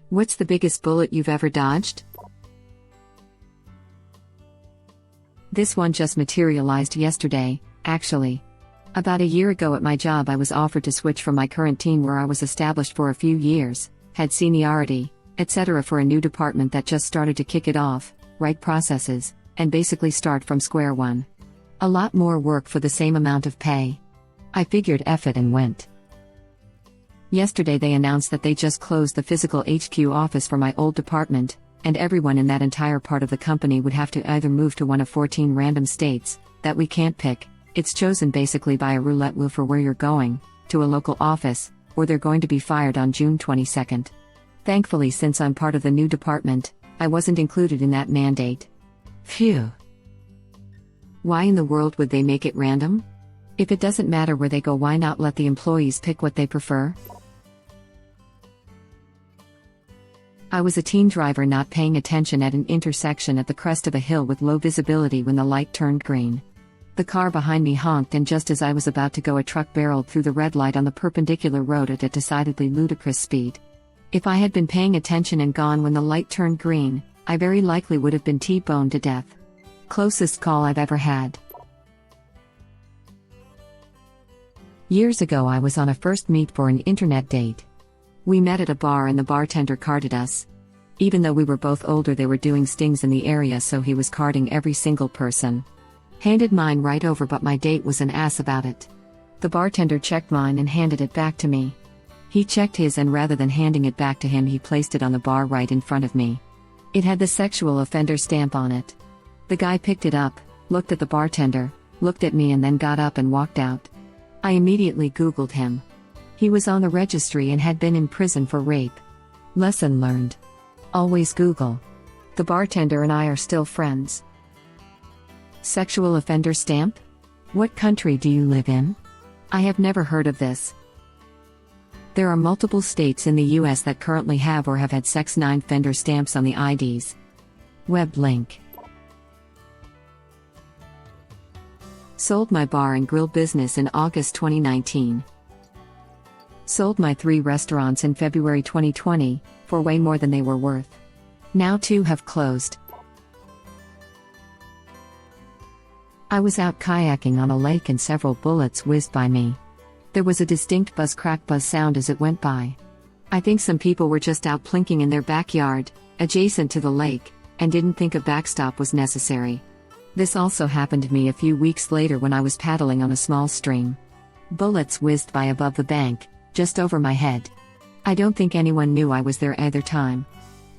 What's the biggest bullet you've ever dodged? This one just materialized yesterday, actually. About a year ago at my job, I was offered to switch from my current team where I was established for a few years, had seniority, etc., for a new department that just started to kick it off, write processes, and basically start from square one. A lot more work for the same amount of pay. I figured F it and went. Yesterday they announced that they just closed the physical HQ office for my old department, and everyone in that entire part of the company would have to either move to one of 14 random states that we can't pick. It's chosen basically by a roulette wheel for where you're going, to a local office, or they're going to be fired on June 22nd. Thankfully, since I'm part of the new department, I wasn't included in that mandate. Phew. Why in the world would they make it random? If it doesn't matter where they go, why not let the employees pick what they prefer? I was a teen driver not paying attention at an intersection at the crest of a hill with low visibility when the light turned green. The car behind me honked, and just as I was about to go, a truck barreled through the red light on the perpendicular road at a decidedly ludicrous speed. If I had been paying attention and gone when the light turned green, I very likely would have been T-boned to death. Closest call I've ever had. Years ago I was on a first meet for an internet date. We met at a bar and the bartender carded us. Even though we were both older, they were doing stings in the area, so he was carding every single person. Handed mine right over, but my date was an ass about it. The bartender checked mine and handed it back to me. He checked his, and rather than handing it back to him, he placed it on the bar right in front of me. It had the sexual offender stamp on it. The guy picked it up, looked at the bartender, looked at me, and then got up and walked out. I immediately Googled him. He was on the registry and had been in prison for rape. Lesson learned. Always Google. The bartender and I are still friends. Sexual offender stamp? What country do you live in? I have never heard of this. There are multiple states in the US that currently have or have had sex 9 offender stamps on the IDs. Web link. Sold my bar and grill business in August 2019. Sold my 3 restaurants in February 2020, for way more than they were worth. Now 2 have closed. I was out kayaking on a lake and several bullets whizzed by me. There was a distinct buzz-crack buzz sound as it went by. I think some people were just out plinking in their backyard, adjacent to the lake, and didn't think a backstop was necessary. This also happened to me a few weeks later when I was paddling on a small stream. Bullets whizzed by above the bank, just over my head. I don't think anyone knew I was there either time.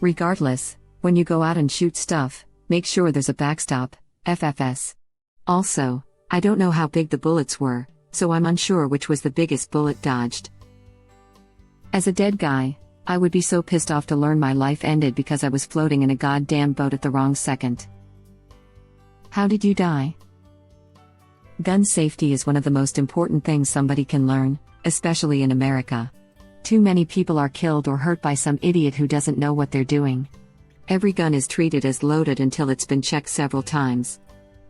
Regardless, when you go out and shoot stuff, make sure there's a backstop, FFS. Also, I don't know how big the bullets were, so I'm unsure which was the biggest bullet dodged. As a dead guy, I would be so pissed off to learn my life ended because I was floating in a goddamn boat at the wrong second. How did you die? Gun safety is one of the most important things somebody can learn, especially in America. Too many people are killed or hurt by some idiot who doesn't know what they're doing. Every gun is treated as loaded until it's been checked several times.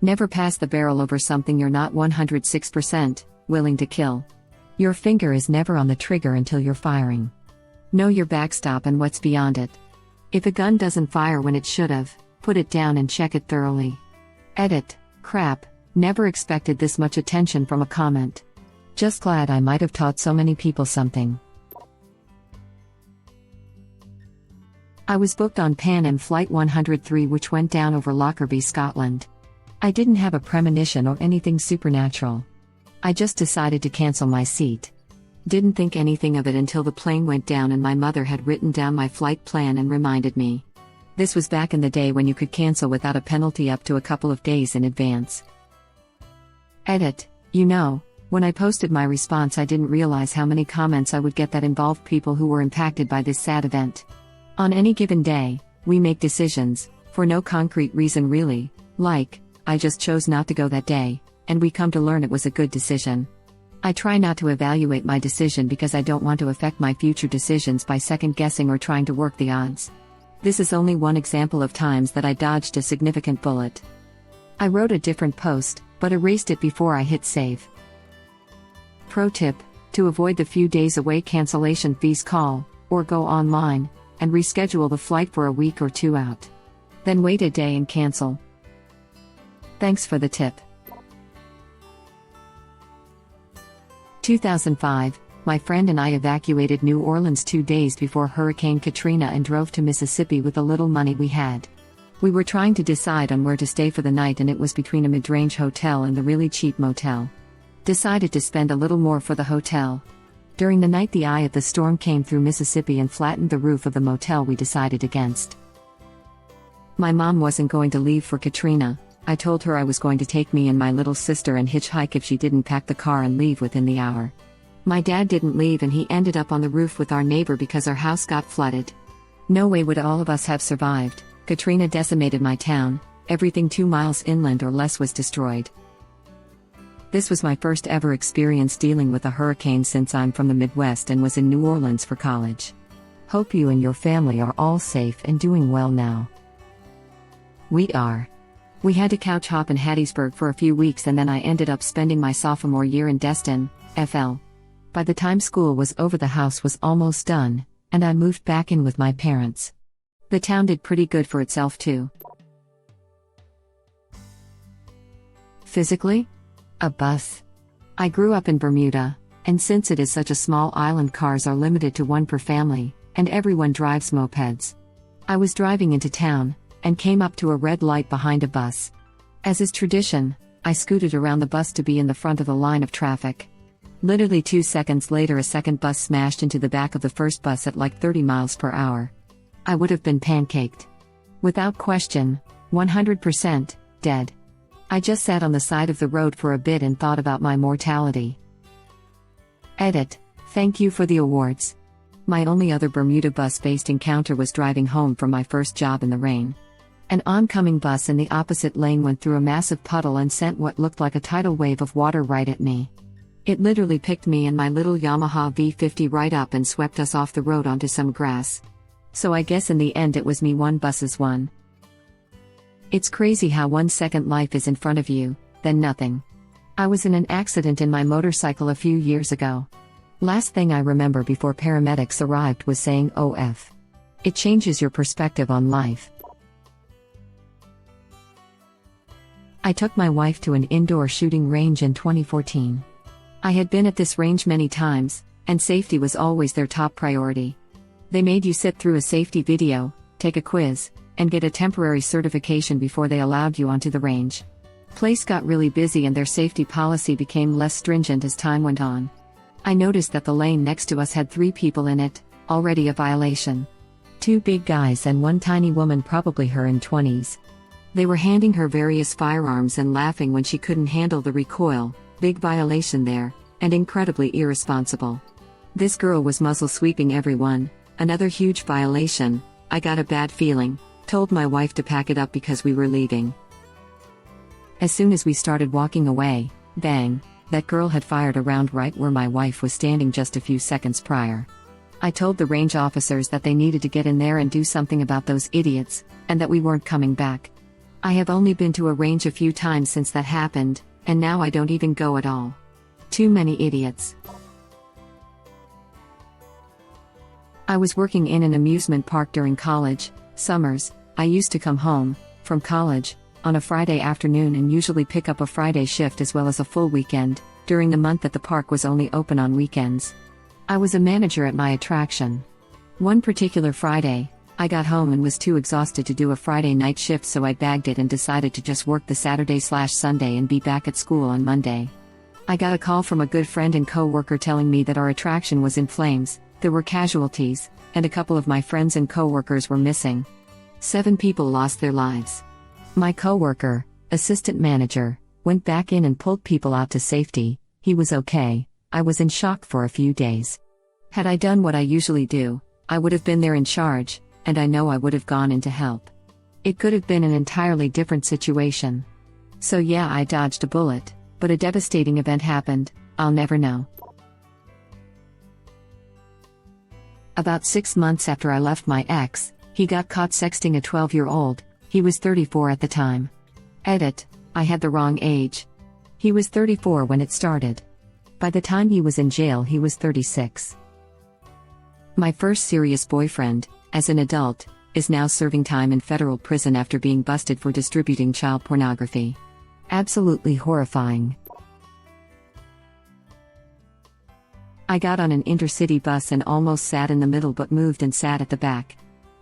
Never pass the barrel over something you're not 106% willing to kill. Your finger is never on the trigger until you're firing. Know your backstop and what's beyond it. If a gun doesn't fire when it should have, put it down and check it thoroughly. Edit. Crap, never expected this much attention from a comment. Just glad I might have taught so many people something. I was booked on Pan Am Flight 103, which went down over Lockerbie, Scotland. I didn't have a premonition or anything supernatural. I just decided to cancel my seat. Didn't think anything of it until the plane went down and my mother had written down my flight plan and reminded me. This was back in the day when you could cancel without a penalty up to a couple of days in advance. Edit. You know, when I posted my response, I didn't realize how many comments I would get that involved people who were impacted by this sad event. On any given day, we make decisions, for no concrete reason really, like, I just chose not to go that day, and we come to learn it was a good decision. I try not to evaluate my decision because I don't want to affect my future decisions by second-guessing or trying to work the odds. This is only one example of times that I dodged a significant bullet. I wrote a different post, but erased it before I hit save. Pro tip: to avoid the few days away cancellation fees, call, or go online, and reschedule the flight for a week or two out. Then wait a day and cancel. Thanks for the tip. 2005, my friend and I evacuated New Orleans 2 days before Hurricane Katrina and drove to Mississippi with the little money we had. We were trying to decide on where to stay for the night, and it was between a mid-range hotel and the really cheap motel. Decided to spend a little more for the hotel. During the night, the eye of the storm came through Mississippi and flattened the roof of the motel we decided against. My mom wasn't going to leave for Katrina. I told her I was going to take me and my little sister and hitchhike if she didn't pack the car and leave within the hour. My dad didn't leave, and he ended up on the roof with our neighbor because our house got flooded. No way would all of us have survived. Katrina decimated my town. Everything 2 miles inland or less was destroyed. This was my first ever experience dealing with a hurricane since I'm from the Midwest and was in New Orleans for college. Hope you and your family are all safe and doing well now. We are. We had to couch hop in Hattiesburg for a few weeks, and then I ended up spending my sophomore year in Destin, FL. By the time school was over, the house was almost done, and I moved back in with my parents. The town did pretty good for itself too. Physically? A bus. I grew up in Bermuda, and since it is such a small island, cars are limited to 1 per family, and everyone drives mopeds. I was driving into town, and came up to a red light behind a bus. As is tradition, I scooted around the bus to be in the front of the line of traffic. Literally 2 seconds later, a second bus smashed into the back of the first bus at like 30 miles per hour. I would have been pancaked. Without question, 100%, dead. I just sat on the side of the road for a bit and thought about my mortality. Edit. Thank you for the awards. My only other Bermuda bus-based encounter was driving home from my first job in the rain. An oncoming bus in the opposite lane went through a massive puddle and sent what looked like a tidal wave of water right at me. It literally picked me and my little Yamaha V50 right up and swept us off the road onto some grass. So I guess in the end it was me one buses one. It's crazy how 1 second life is in front of you, then nothing. I was in an accident in my motorcycle a few years ago. Last thing I remember before paramedics arrived was saying OF. It changes your perspective on life. I took my wife to an indoor shooting range in 2014. I had been at this range many times, and safety was always their top priority. They made you sit through a safety video, take a quiz, and get a temporary certification before they allowed you onto the range. Place got really busy and their safety policy became less stringent as time went on. I noticed that the lane next to us had 3 people in it, already a violation. 2 big guys and 1 tiny woman, probably her in 20s. They were handing her various firearms and laughing when she couldn't handle the recoil. Big violation there, and incredibly irresponsible. This girl was muzzle sweeping everyone, another huge violation. I got a bad feeling, told my wife to pack it up because we were leaving. As soon as we started walking away, bang, that girl had fired a round right where my wife was standing just a few seconds prior. I told the range officers that they needed to get in there and do something about those idiots, and that we weren't coming back. I have only been to a range a few times since that happened, and now I don't even go at all. Too many idiots. I was working in an amusement park during college summers. I used to come home from college on a Friday afternoon and usually pick up a Friday shift as well as a full weekend, during the month that the park was only open on weekends. I was a manager at my attraction. One particular Friday, I got home and was too exhausted to do a Friday night shift, so I bagged it and decided to just work the Saturday/Sunday and be back at school on Monday. I got a call from a good friend and co-worker telling me that our attraction was in flames, there were casualties, and a couple of my friends and co-workers were missing. 7 people lost their lives. My co-worker, assistant manager, went back in and pulled people out to safety. He was okay. I was in shock for a few days. Had I done what I usually do, I would have been there in charge, and I know I would have gone in to help. It could have been an entirely different situation. So yeah, I dodged a bullet, but a devastating event happened. I'll never know. About 6 months after I left my ex, he got caught sexting a 12-year-old. He was 34 at the time. Edit. I had the wrong age. He was 34 when it started. By the time he was in jail, he was 36. My first serious boyfriend, as an adult, is now serving time in federal prison after being busted for distributing child pornography. Absolutely horrifying. I got on an intercity bus and almost sat in the middle but moved and sat at the back.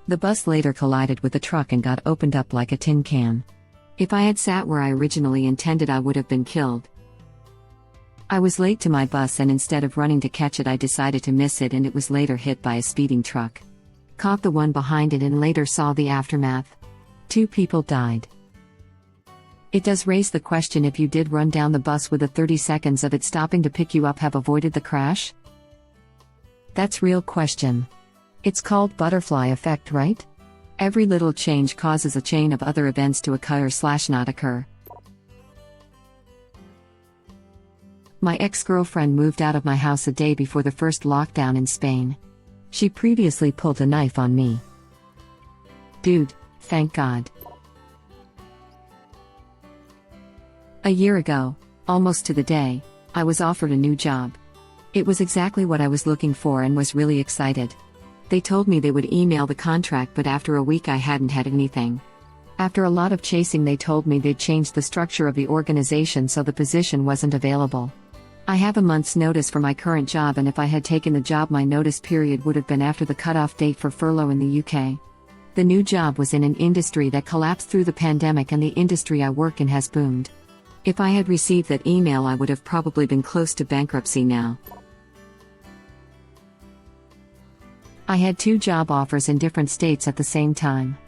The bus later collided with a truck and got opened up like a tin can. If I had sat where I originally intended, I would have been killed. I was late to my bus, and instead of running to catch it, I decided to miss it, and it was later hit by a speeding truck. Caught the one behind it and later saw the aftermath. 2 people died. It does raise the question, if you did run down the bus with 30 seconds of it stopping to pick you up, have avoided the crash? That's real question. It's called butterfly effect, right? Every little change causes a chain of other events to occur/not occur. My ex-girlfriend moved out of my house a day before the first lockdown in Spain. She previously pulled a knife on me. Dude, thank God. A year ago, almost to the day, I was offered a new job. It was exactly what I was looking for and was really excited. They told me they would email the contract, but after a week I hadn't had anything. After a lot of chasing, they told me they'd changed the structure of the organization so the position wasn't available. I have a month's notice for my current job, and if I had taken the job, my notice period would have been after the cutoff date for furlough in the UK. The new job was in an industry that collapsed through the pandemic, and the industry I work in has boomed. If I had received that email, I would have probably been close to bankruptcy now. I had 2 job offers in different states at the same time.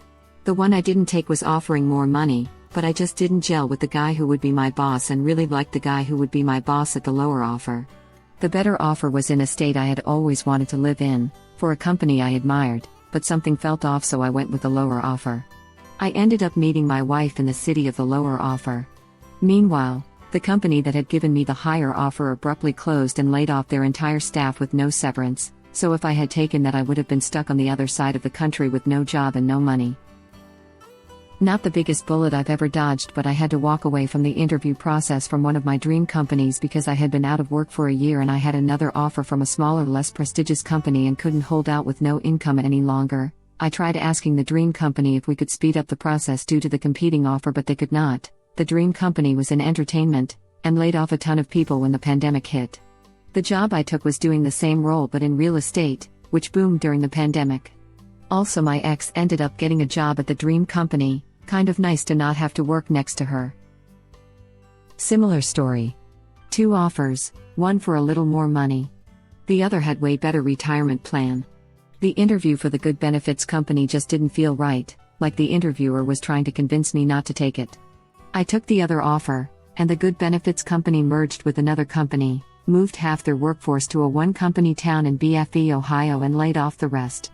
The one I didn't take was offering more money, but I just didn't gel with the guy who would be my boss, and really liked the guy who would be my boss at the lower offer. The better offer was in a state I had always wanted to live in, for a company I admired, but something felt off, so I went with the lower offer. I ended up meeting my wife in the city of the lower offer. Meanwhile, the company that had given me the higher offer abruptly closed and laid off their entire staff with no severance, so if I had taken that, I would have been stuck on the other side of the country with no job and no money. Not the biggest bullet I've ever dodged, but I had to walk away from the interview process from one of my dream companies because I had been out of work for a year and I had another offer from a smaller, less prestigious company and couldn't hold out with no income any longer. I tried asking the dream company if we could speed up the process due to the competing offer, but they could not. The dream company was in entertainment and laid off a ton of people when the pandemic hit. The job I took was doing the same role but in real estate, which boomed during the pandemic. Also, my ex ended up getting a job at the dream company. Kind of nice to not have to work next to her. Similar story. 2 offers, one for a little more money. The other had way better retirement plan. The interview for the good benefits company just didn't feel right, like the interviewer was trying to convince me not to take it. I took the other offer, and the good benefits company merged with another company, moved half their workforce to a 1-company town in BFE, Ohio, and laid off the rest.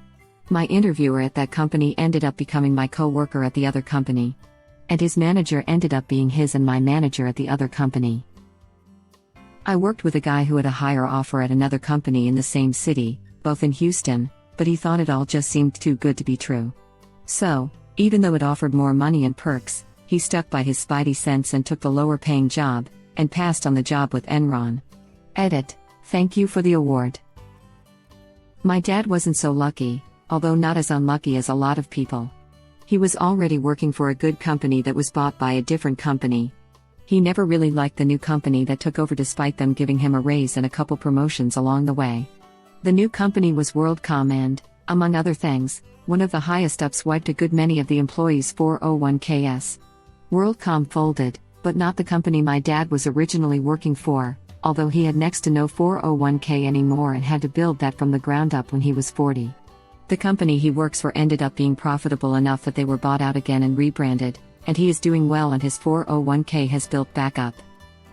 My interviewer at that company ended up becoming my co-worker at the other company. And his manager ended up being his and my manager at the other company. I worked with a guy who had a higher offer at another company in the same city, both in Houston, but he thought it all just seemed too good to be true. So, even though it offered more money and perks, he stuck by his spidey sense and took the lower paying job, and passed on the job with Enron. Edit, thank you for the award. My dad wasn't so lucky, although not as unlucky as a lot of people. He was already working for a good company that was bought by a different company. He never really liked the new company that took over despite them giving him a raise and a couple promotions along the way. The new company was WorldCom and, among other things, one of the highest ups wiped a good many of the employees' 401ks. WorldCom folded, but not the company my dad was originally working for, although he had next to no 401k anymore and had to build that from the ground up when he was 40. The company he works for ended up being profitable enough that they were bought out again and rebranded, and he is doing well and his 401k has built back up.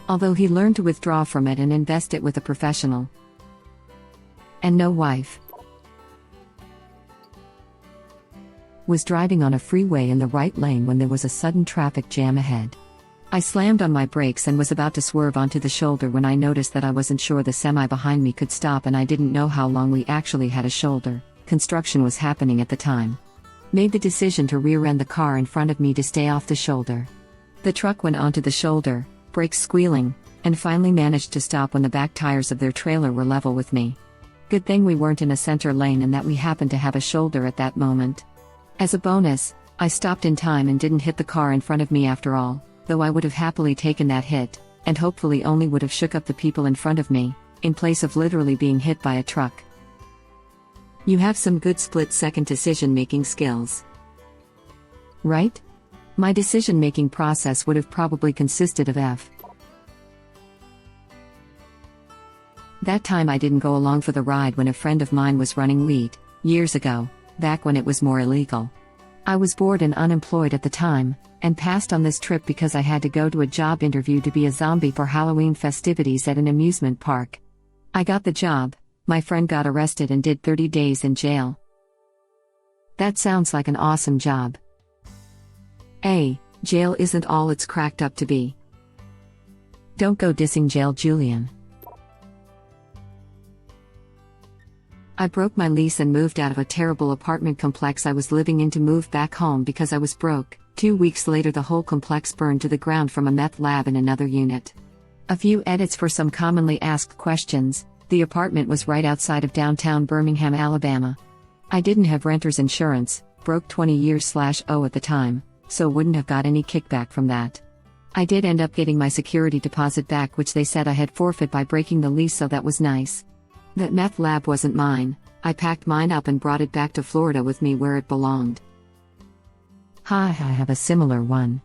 Although he learned to withdraw from it and invest it with a professional. And no wife. Was driving on a freeway in the right lane when there was a sudden traffic jam ahead. I slammed on my brakes and was about to swerve onto the shoulder when I noticed that I wasn't sure the semi behind me could stop, and I didn't know how long we actually had a shoulder. Construction was happening at the time. Made the decision to rear-end the car in front of me to stay off the shoulder. The truck went onto the shoulder, brakes squealing, and finally managed to stop when the back tires of their trailer were level with me. Good thing we weren't in a center lane and that we happened to have a shoulder at that moment. As a bonus, I stopped in time and didn't hit the car in front of me after all, though I would have happily taken that hit, and hopefully only would have shook up the people in front of me, in place of literally being hit by a truck. You have some good split-second decision-making skills. Right? My decision-making process would have probably consisted of F. That time I didn't go along for the ride when a friend of mine was running weed, years ago, back when it was more illegal. I was bored and unemployed at the time, and passed on this trip because I had to go to a job interview to be a zombie for Halloween festivities at an amusement park. I got the job, my friend got arrested and did 30 days in jail. That sounds like an awesome job. Jail isn't all it's cracked up to be. Don't go dissing jail, Julian. I broke my lease and moved out of a terrible apartment complex I was living in to move back home because I was broke. 2 weeks later, the whole complex burned to the ground from a meth lab in another unit. A few edits for some commonly asked questions. The apartment was right outside of downtown Birmingham, Alabama. I didn't have renter's insurance, broke 20 years/0 at the time, so wouldn't have got any kickback from that. I did end up getting my security deposit back, which they said I had forfeit by breaking the lease, so that was nice. That meth lab wasn't mine. I packed mine up and brought it back to Florida with me where it belonged. I have a similar one.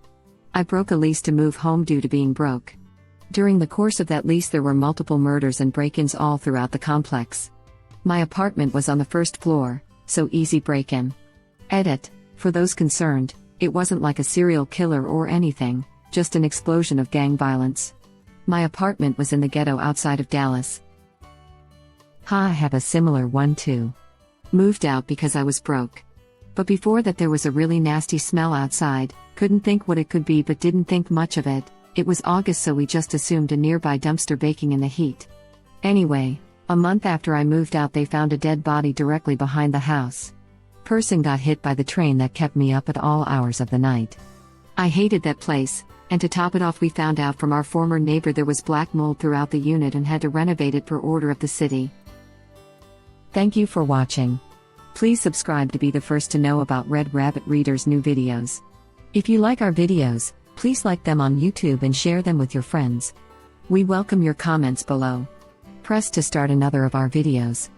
I broke a lease to move home due to being broke. During the course of that lease there were multiple murders and break-ins all throughout the complex. My apartment was on the first floor, so easy break-in. Edit, for those concerned, it wasn't like a serial killer or anything, just an explosion of gang violence. My apartment was in the ghetto outside of Dallas. I have a similar one too. Moved out because I was broke. But before that there was a really nasty smell outside, couldn't think what it could be but didn't think much of it. It was August, so we just assumed a nearby dumpster baking in the heat. Anyway, a month after I moved out they found a dead body directly behind the house. Person got hit by the train that kept me up at all hours of the night. I hated that place, and to top it off we found out from our former neighbor there was black mold throughout the unit and had to renovate it per order of the city. Thank you for watching. Please subscribe to be the first to know about Red Rabbit Reader's new videos. If you like our videos, please like them on YouTube and share them with your friends. We welcome your comments below. Press to start another of our videos.